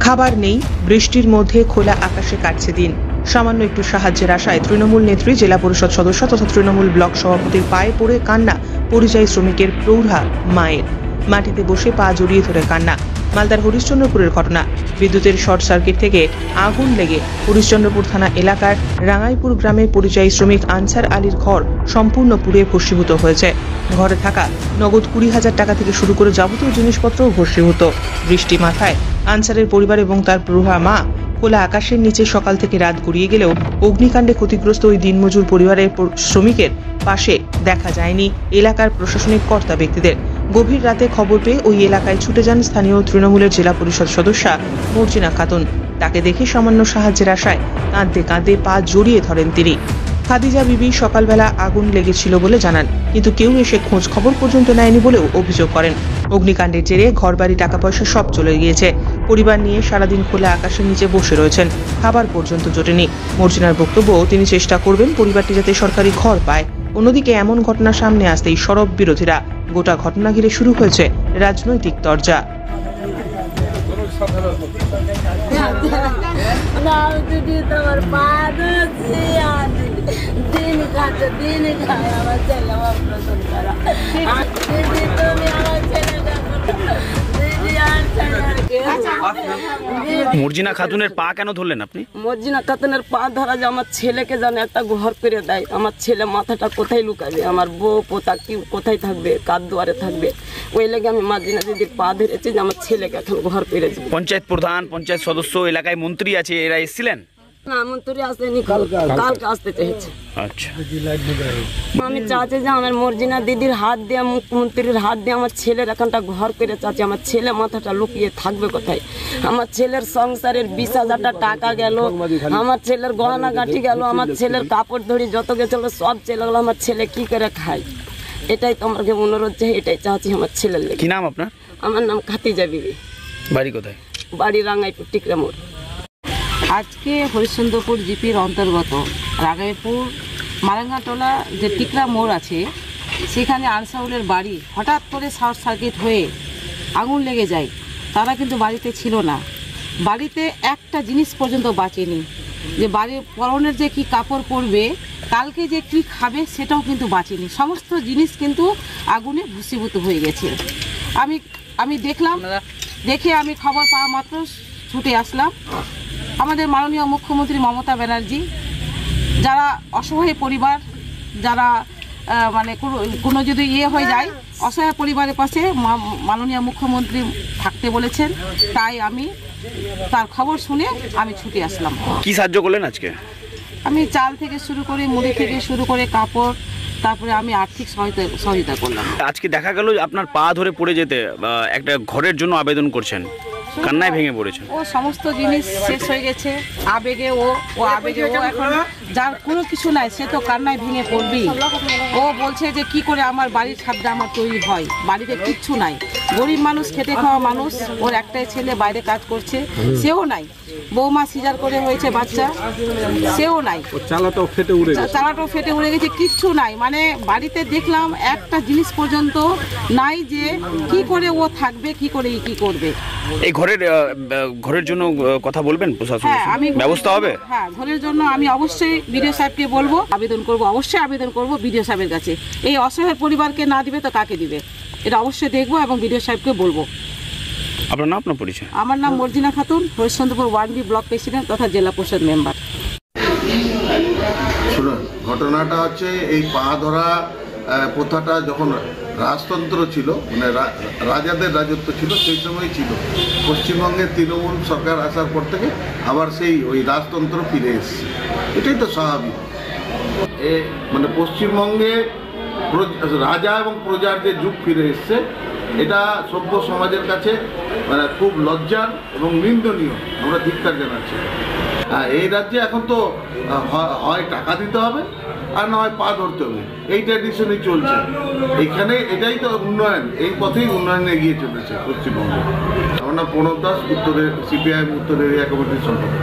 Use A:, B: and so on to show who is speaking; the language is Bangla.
A: খাবার নেই, বৃষ্টির মধ্যে খোলা আকাশে কাটছে দিন। সামান্য একটু সাহায্যের আশায় তৃণমূল নেত্রী, জেলা পরিষদ সদস্য তথা তৃণমূল ব্লক সভাপতির পায়ে পড়ে কান্না পরিযায়ী শ্রমিকের প্রৌঢ়া মায়ের। মাটিতে বসে পা জড়িয়ে ধরে কান্না। মালদার হরিশ্চন্দ্রপুরের ঘটনা। বিদ্যুতের শর্ট সার্কিট থেকে আগুন লেগে হরিশ্চন্দ্রপুর থানা এলাকার রাঙাইপুর গ্রামে পরিযায়ী শ্রমিক আনসার আলীর ঘর সম্পূর্ণ পুড়ে ভস্মীভূত হয়েছে। ঘরে থাকা নগদ 20,000 টাকা থেকে শুরু করে যাবতীয় জিনিসপত্রও ভস্মীভূত। বৃষ্টি মাথায় আনসারের পরিবার এবং তার প্রৌঢ়া মা খোলা আকাশের নিচে সকাল থেকে রাত গড়িয়ে গেলেও অগ্নিকাণ্ডে ক্ষতিগ্রস্ত ওই দিনমজুর পরিবারের শ্রমিকের পাশে দেখা যায়নি এলাকার প্রশাসনিক কর্তা ব্যক্তিদের। গভীর রাতে খবর পেয়ে ওই এলাকায় ছুটে যান স্থানীয় তৃণমূলের জেলা পরিষদ সদস্যা মর্জিনা খাতুন। তাকে দেখে সামান্য সাহায্যের আশায় কাঁদতে কাঁদতে পা জড়িয়ে ধরেন তিনি। খাদিজা বিবি সকালবেলা আগুন লেগেছিল বলে জানান, কিন্তু কেউ এসে খোঁজ খবর পর্যন্ত নেয়নি বলেও অভিযোগ করেন। অগ্নিকাণ্ডের জেরে ঘরবাড়ি, টাকা পয়সা সব চলে গিয়েছে। পরিবার নিয়ে সারাদিন খোলা আকাশের নিচে বসে রয়েছেন, খাবার পর্যন্ত জোটেনি। মর্জিনার বক্তব্য, তিনি চেষ্টা করবেন পরিবারটি যাতে সরকারি ঘর পায়। অন্যদিকে এমন ঘটনা সামনে আসতেই সরব বিরোধীরা। গোটা ঘটনা ঘিরে শুরু হয়েছে রাজনৈতিক তরজা।
B: মর্জিনা খাতুনের পা কেন ধরলেন আপনি?
C: মর্জিনা খাতুনের পা ধরা যে আমার ছেলেকে জানে একটা ঘর করে দেয়। আমার ছেলে মাথাটা কোথায় লুকাবে, আমার বউ পোতা কি কোথায় থাকবে, কার দুয়ারে থাকবে, ওই লেগে আমি মর্জিনা দিদির পা ধরেছি যে আমার ছেলেকে এখন ঘর করে দেবে।
B: পঞ্চায়েত প্রধান, পঞ্চায়েত সদস্য, এলাকায় মন্ত্রী আছে, এরা এসেছিলেন?
C: না, মন্ত্রী আসেনি, কালকে আসতে চেয়েছে।
B: আচ্ছা,
C: আমি চাচ্ছি যে আমার মর্জিনা দিদির হাত দিয়ে, মুখ্যমন্ত্রীর হাত দিয়ে আমার ছেলের এখানটা ঘর করে চাচ্ছি। আমার ছেলে মাথাটা লুকিয়ে থাকবে কোথায়? আমার ছেলের সংসারের 20,000 টাকা গেল, আমার ছেলের গহনা গাঁটি গেল, আমার ছেলের কাপড় ধরি যত গেছিল সব চলে গেল। আমার ছেলে কি করে খায়? এটাই তো আমাকে অনুরোধ, এটাই চাচ্ছি আমার ছেলের লেগে।
B: কি নাম আপনার?
C: আমার নাম খাদিজা বিবি।
B: বাড়ি কোথায়?
C: বাড়ি রাঙাইপুর, টিকরা মোড়।
D: আজকে হরিশ্চন্দ্রপুর জিপির অন্তর্গত রাঙাইপুর মারাঙ্গাটোলা যে টিকরা মোড় আছে, সেখানে আনসারুলের বাড়ি হঠাৎ করে শর্ট সার্কিট হয়ে আগুন লেগে যায়। তারা কিন্তু বাড়িতে ছিল না, বাড়িতে একটা জিনিস পর্যন্ত বাঁচেনি। যে বাড়ির পরনের যে কি কাপড় পরবে, কালকে যে কি খাবে, সেটাও কিন্তু বাঁচেনি। সমস্ত জিনিস কিন্তু আগুনে ভস্মীভূত হয়ে গেছে। আমি দেখলাম, দেখে আমি খবর পাওয়া মাত্র ছুটে আসলাম। আমাদের মাননীয় মুখ্যমন্ত্রী মমতা ব্যানার্জি, যারা অসহায় পরিবার, যারা মানে কোনো যদি হয়ে যায়, অসহায় পরিবারের পাশে মাননীয় মুখ্যমন্ত্রী থাকতে বলেছেন, তাই আমি তার খবর শুনে আমি ছুটে আসলাম।
B: কি সাহায্য করলেন আজকে?
D: আমি চাল থেকে শুরু করে, মুড়ি থেকে শুরু করে, কাপড়, তারপরে আমি আর্থিক সহায়তা করলাম।
B: আজকে দেখা গেল আপনার পা ধরে পড়ে যেতে একটা ঘরের জন্য আবেদন করছেন, কান্নায় ভেঙে পড়েছে।
D: ও সমস্ত জিনিস শেষ হয়ে গেছে, আবেগে ও এখন যার কোনো কিছু নাই, সে তো কান্নায় ভেঙে পড়বেই। ও বলছে যে কি করে আমার বাড়ির ছাদটা আমার তৈরি হয়, বাড়িতে কিচ্ছু নাই। গরিব মানুষ, খেটে খাওয়া মানুষ, ওর একটাই ছেলে বাইরে কাজ করছে, সেও নাই। বৌমা সিজার করে হয়েছে বাচ্চা, সেও নাই। চালাটাও ফেটে উড়ে গেছে, কিচ্ছু নাই। মানে বাড়িতে দেখলাম একটা জিনিস পর্যন্ত নাই, যে কি করে ও থাকবে, কি করে কি করবে।
B: এই ঘরের জন্য কথা বলবেন প্রশাসন?
D: হ্যাঁ, আমি
B: ব্যবস্থা হবে।
D: হ্যাঁ, ঘরের জন্য আমি অবশ্যই বিডিও সাহেবকে বলবো, অবশ্যই আবেদন করব বিডিও সাহেবের কাছে। এই অসহায় পরিবারকে না দিবে তো কাকে দিবে, এটা অবশ্যই দেখবো এবং বিডিও সাহেবকে বলবো।
B: আপনার নাম, আপনার পরিচয়?
D: আমার নাম Marjina Khatun, Harishchandrapur 1B block president তথা জেলা পরিষদ মেম্বার।
E: শুনুন, ঘটনাটা হচ্ছে এই পা ধরা প্রথাটা যখন রাজতন্ত্র ছিল, মানে রাজাদের রাজত্ব ছিল, সেই সময় ছিল। পশ্চিমবঙ্গের তৃণমূল সরকার আসার পর থেকে আবার সেই ওই রাজতন্ত্র ফিরে এসছে। এটাই তো স্বাভাবিক। মানে পশ্চিমবঙ্গে রাজা এবং প্রজার যে যুগ ফিরে এসছে, এটা সভ্য সমাজের কাছে মানে খুব লজ্জার এবং নিন্দনীয়। আমরা ধিক্কার জানাচ্ছি। এই রাজ্যে এখন তো হয় টাকা দিতে হবে, আর না হয় পা ধরতে হবে, এই ট্র্যাডিশনই চলছে এখানে। এটাই তো উন্নয়ন, এই পথেই উন্নয়ন এগিয়ে চলেছে পশ্চিমবঙ্গে। আমার নাম প্রণব দাস, সিপিআইএম উত্তর এরিয়া কমিটির সম্পাদক।